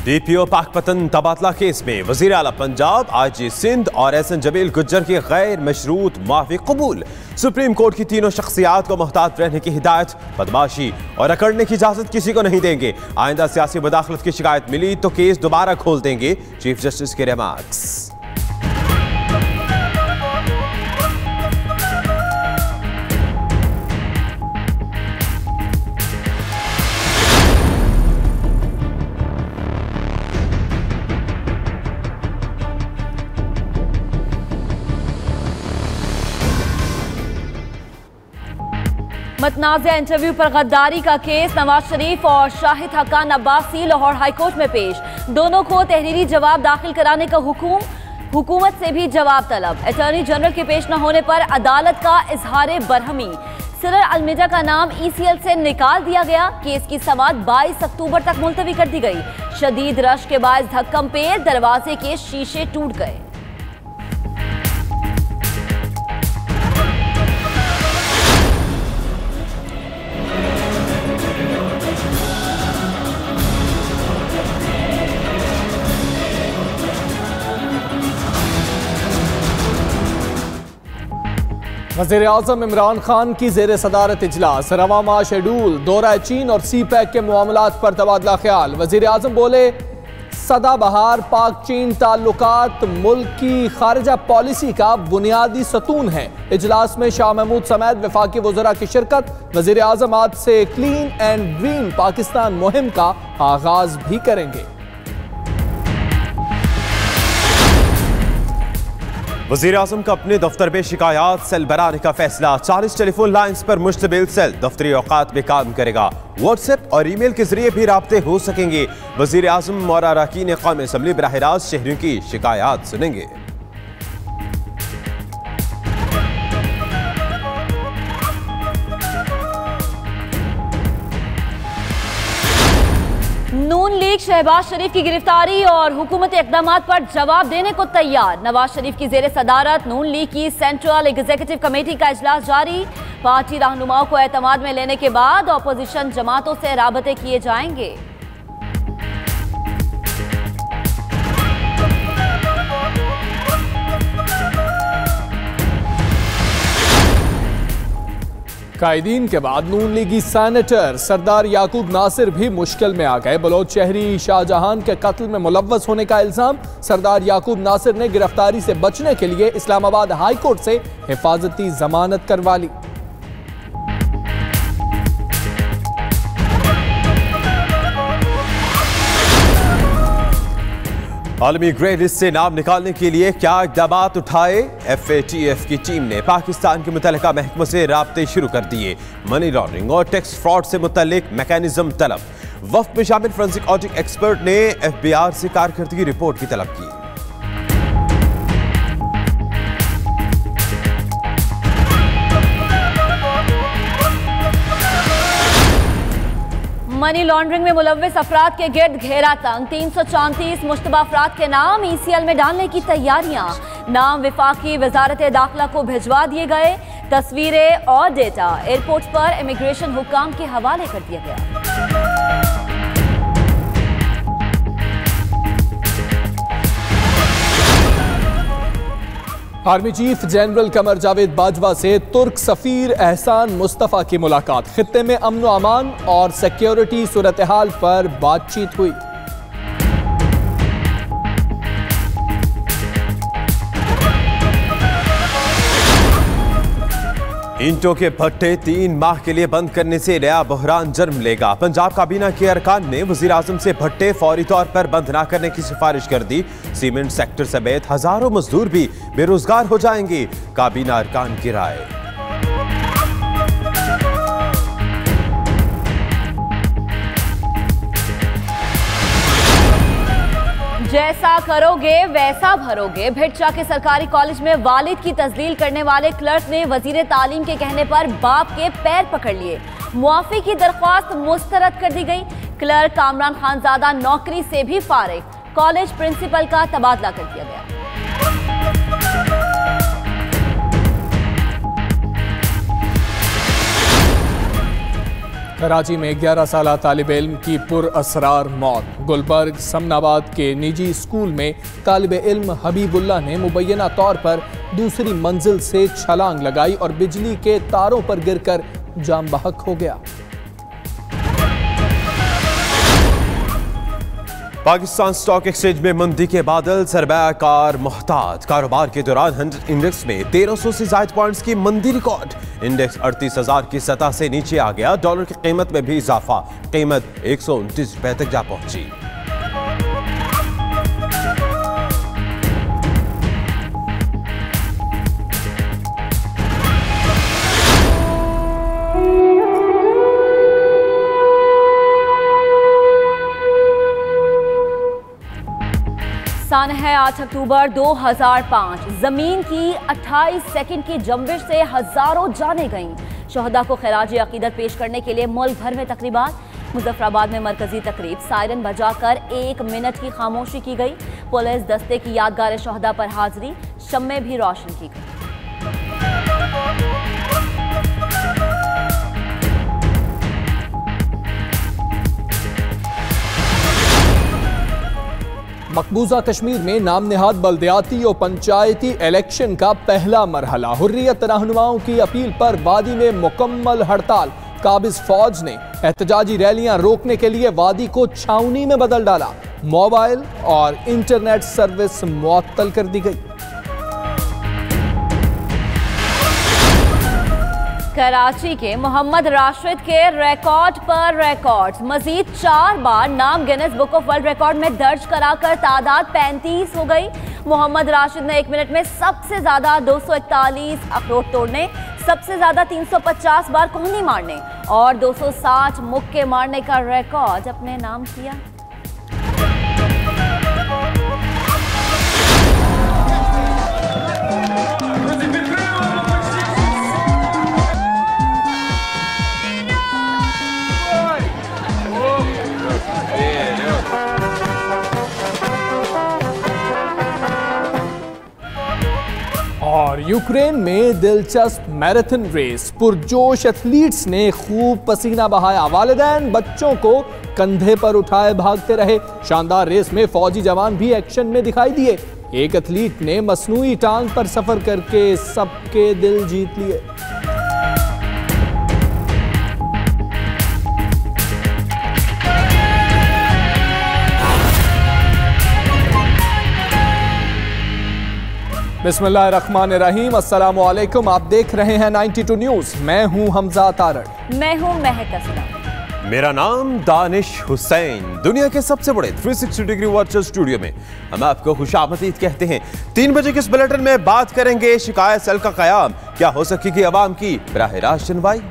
DPO Pakpattan तबादला case में वजीर आला पंजाब आईजी सिंध और एहसन जमील गुज्जर की गैर मशरूत माफी कबूल। सुप्रीम कोर्ट की तीनों शख्सियात को मोहतात रहने की हिदायत। बदमाशी और अकड़ने की इजाजत किसी को नहीं देंगे। आइंदा सियासी मुदाखलत की शिकायत मिली तो केस दोबारा खोल देंगे। चीफ जस्टिस के रिमार्क्स। मतनाज़ा इंटरव्यू पर गद्दारी का केस नवाज शरीफ और शाहिद हक्कान अब्बासी लाहौर हाईकोर्ट में पेश। दोनों को तहरीरी जवाब दाखिल कराने का हुकूमत से भी जवाब तलब। अटॉर्नी जनरल के पेश न होने पर अदालत का इजहार बरहमी। सिरर अलमेडा का नाम ECL से निकाल दिया गया। केस की समाअत 22 अक्टूबर तक मुलतवी कर दी गई। शदीद रश के बायस धक्कम पे दरवाजे के शीशे टूट गए। वज़ीर आज़म इमरान खान की ज़ेर सदारत इजलास। रवा माह शेड्यूल, दौरा चीन और CPEC के मामलात पर तबादला ख्याल। वज़ीर आज़म बोले, सदाबहार पाक चीन ताल्लुकात मुल्क की खारिजा पॉलिसी का बुनियादी सतून है। इजलास में शाह महमूद समेत वफाकी वज़रा की शिरकत। वज़ीर आज़म आज से क्लीन एंड ग्रीन पाकिस्तान मुहिम का आगाज भी करेंगे। वज़ीर आज़म का अपने दफ्तर में शिकायत सेल बनाने का फैसला। 40 टेलीफोन लाइन्स पर मुश्तमिल सेल दफ्तरी औकात में काम करेगा। व्हाट्सएप और ईमेल के जरिए भी राब्ते हो सकेंगे। वज़ीर आज़म और अरकान क़ौमी असम्बली बराह रास्त शहरियों की शिकायत सुनेंगे। नून लीग शहबाज शरीफ की गिरफ्तारी और हुकूमती इक़दामात पर जवाब देने को तैयार। नवाज शरीफ की ज़ेर सदारत नून लीग की सेंट्रल एग्जीक्यूटिव कमेटी का इजलास जारी। पार्टी रहनुमाओं को एतमाद में लेने के बाद अपोजिशन जमातों से राबते किए जाएंगे। कायदीन के बाद नून लीगी सेनेटर सरदार याकूब नासिर भी मुश्किल में आ गए। बलोच शहरी शाहजहां के कत्ल में मुलव्वस होने का इल्जाम। सरदार याकूब नासिर ने गिरफ्तारी से बचने के लिए इस्लामाबाद हाई कोर्ट से हिफाजती जमानत करवा ली। आलमी ग्रे लिस्ट से नाम निकालने के लिए क्या इक़दाम उठाए? FATF की टीम ने पाकिस्तान के मुतल्लिका महकमों से राब्ते शुरू कर दिए। मनी लॉन्ड्रिंग और टैक्स फ्रॉड से मुतल्लिक मैकेनिज्म तलब। वफ़द में शामिल फोरेंसिक ऑडिट एक्सपर्ट ने FBR से कारकर्दगी रिपोर्ट की तलब की। मनी लॉन्ड्रिंग में मुलव्विस अफराद के गिर्द घेरा तंग। 334 मुश्तबा अफराद के नाम ECL में डालने की तैयारियां। नाम विफाकी वजारत दाखिला को भिजवा दिए गए। तस्वीरें और डेटा एयरपोर्ट पर इमिग्रेशन हुक्काम के हवाले कर दिया गया। Army chief general Qamar Javed Bajwa से तुर्क सफीर एहसान मुस्तफ़ा की मुलाकात। खित्ते में अमन व अमान और सिक्योरिटी सूरत हाल पर बातचीत हुई। ईंटों के भट्टे 3 माह के लिए बंद करने से नया बहरान जन्म लेगा। पंजाब काबीना के अरकान ने वज़ीर आज़म से भट्टे फौरी तौर पर बंद न करने की सिफारिश कर दी। सीमेंट सेक्टर समेत हजारों मजदूर भी बेरोजगार हो जाएंगे। काबीना अरकान की राय। जैसा करोगे वैसा भरोगे। भिटचा के सरकारी कॉलेज में वालिद की तस्लील करने वाले क्लर्क ने वजीर तालीम के कहने पर बाप के पैर पकड़ लिए। मुआफी की दरख्वास्त मुस्तरद कर दी गई। क्लर्क कामरान खानजादा नौकरी से भी फारिग। कॉलेज प्रिंसिपल का तबादला कर दिया गया। कराची में 11 साला तालिब इल्म की पुरअसरार मौत। गुलबर्ग समनाबाद के निजी स्कूल में तालिब इल्म हबीबुल्लाह ने मुबैना तौर पर दूसरी मंजिल से छलांग लगाई और बिजली के तारों पर गिरकर जान बहक हो गया। पाकिस्तान स्टॉक एक्सचेंज में मंदी के बादल, सरमायाकार मोहतात। कारोबार के दौरान 100 इंडेक्स में 1300 से ज्यादा पॉइंट्स की मंदी रिकॉर्ड। इंडेक्स 38,000 की सतह से नीचे आ गया। डॉलर की कीमत में भी इजाफा, कीमत 129 रुपए तक जा पहुंची। सान है 8 अक्टूबर 2005। जमीन की 28 सेकंड की जंबिश से हजारों जानें गईं। शहदा को खिराज अकीदत पेश करने के लिए मुल्क भर में तकरीबात। मुजफ्फराबाद में मरकजी तकरीब, सायरन बजाकर 1 मिनट की खामोशी की गई। पुलिस दस्ते की यादगार शहदा पर हाजिरी, शम्में भी रोशन की गई। मकबूजा कश्मीर में नाम नेहाद बल्दियाती और पंचायती इलेक्शन का पहला मरहला। हुर्रियत रहनुमाओं की अपील पर वादी में मुकम्मल हड़ताल। काबिज फौज ने एहतजाजी रैलियां रोकने के लिए वादी को छावनी में बदल डाला। मोबाइल और इंटरनेट सर्विस मुअत्तल कर दी गई। कराची के मोहम्मद राशिद के रिकॉर्ड पर रिकॉर्ड, मजीद 4 बार नाम Guinness book of world record में दर्ज कराकर तादाद 35 हो गई। मोहम्मद राशिद ने 1 मिनट में सबसे ज्यादा 241 अखरोट तोड़ने, सबसे ज्यादा 350 बार कोहनी मारने और 260 मुक्के मारने का रिकॉर्ड अपने नाम किया। और यूक्रेन में दिलचस्प मैराथन रेस, पुरजोश एथलीट्स ने खूब पसीना बहाया। वालिदैन बच्चों को कंधे पर उठाए भागते रहे। शानदार रेस में फौजी जवान भी एक्शन में दिखाई दिए। एक एथलीट ने मसनूई टांग पर सफर करके सबके दिल जीत लिए। बिस्मिल्लाहिर्रहमानिर्रहीम, अस्सलाम वालेकुम। आप देख रहे हैं 92 न्यूज़। मैं हूं हमजा तारड़। मैं हूं महक असलम। मेरा नाम दानिश हुसैन। दुनिया के सबसे बड़े 360 डिग्री वर्चुअल स्टूडियो में हम आपको खुशामदीद कहते हैं। 3 बजे के इस बुलेटिन में बात करेंगे शिकायत सेल का क़याम, क्या हो सकेगी अवाम की बराह रास्त सुनवाई।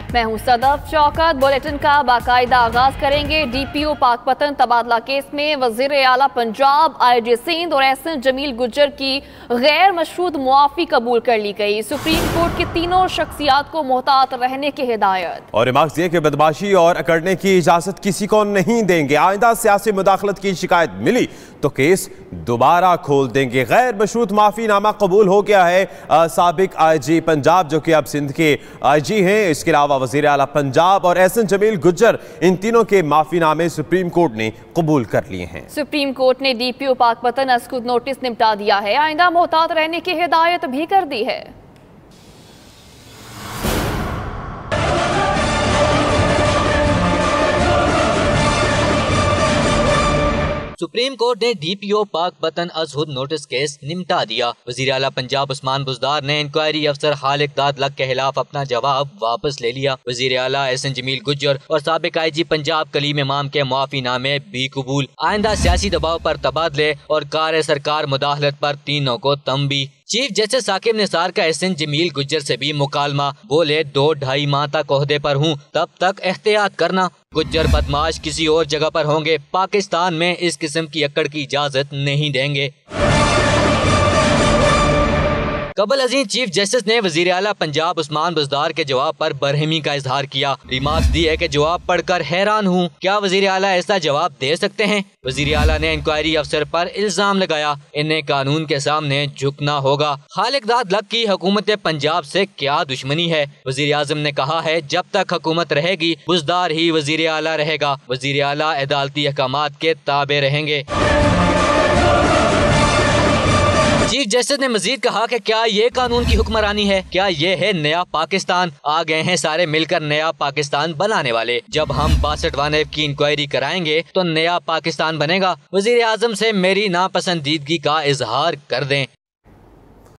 मैं हूं सदफ शौकत। बुलेटिन का बाकायदा आगाज करेंगे। डीपीओ पाकपतन तबादला केस में वजीर आला पंजाब, IG सिंध और एहसन जमील गुज्जर की गैर मशरूत मुआफी कबूल कर ली गई। सुप्रीम कोर्ट की तीनों शख्सियात को मोहतात रहने की हिदायत। और रिमार्क्स दिए कि बदमाशी और अकड़ने की इजाजत किसी को नहीं देंगे। आइंदा सियासी मुदाखलत की शिकायत मिली तो केस दोबारा खोल देंगे। गैर मशरूत माफीनामा कबूल हो गया है साबिक IG पंजाब जो कि अब सिंध के IG हैं। इसके अलावा वजीर आला पंजाब और एहसन जमील गुज्जर, इन तीनों के माफीनामे सुप्रीम कोर्ट ने कबूल कर लिए हैं। सुप्रीम कोर्ट ने डीपीओ पाकपतन अस्कुद नोटिस निपटा दिया है। आइंदा मोहतात रहने की हिदायत भी कर दी है। सुप्रीम कोर्ट ने डीपीओ पाकपतन अजहुद नोटिस केस निपटा दिया। वजीर आला पंजाब उस्मान बुज़दार ने इंक्वायरी अफसर खालिक दादलक के खिलाफ अपना जवाब वापस ले लिया। वजीर आला एहसन जमील गुज्जर और साबिक IG पंजाब कलीम इमाम के मुआफीनामे भी कबूल। आइंदा सियासी दबाव पर तबादले और कार सरकार मुदाखलत पर तीनों को तंबी। चीफ जस्टिस साकिब निसार का एहसन जमील गुज्जर से भी मुकालमा, बोले 2-2.5 माह तक ओहदे पर हूँ, तब तक एहतियात करना। गुज्जर बदमाश किसी और जगह पर होंगे, पाकिस्तान में इस किस्म की अक्कड़ की इजाजत नहीं देंगे। कबल अजीज चीफ जस्टिस ने वजीर आला पंजाब उस्मान बुज़दार के जवाब पर बरहमी का इजहार किया। रिमार्क्स दी है कि जवाब पढ़कर हैरान हूँ, क्या वजीर आला ऐसा जवाब दे सकते हैं? वजीर आला ने इंक्वायरी अफसर पर इल्जाम लगाया, इन्हें कानून के सामने झुकना होगा। खालिक दाद लक की हुकूमत पंजाब से क्या दुश्मनी है? वजीर आजम ने कहा है, जब तक हुकूमत रहेगी बुज़दार ही वजीर आला रहेगा। वजीर आला अदालती अहकामात के ताबे रहेंगे। चीफ जस्टिस ने मजीद कहा कि क्या ये कानून की हुक्मरानी है? क्या ये है नया पाकिस्तान? आ गए हैं सारे मिलकर नया पाकिस्तान बनाने वाले। जब हम 62 की इंक्वायरी कराएंगे तो नया पाकिस्तान बनेगा। वजीर आजम से मेरी नापसंदीदगी का इजहार कर दें।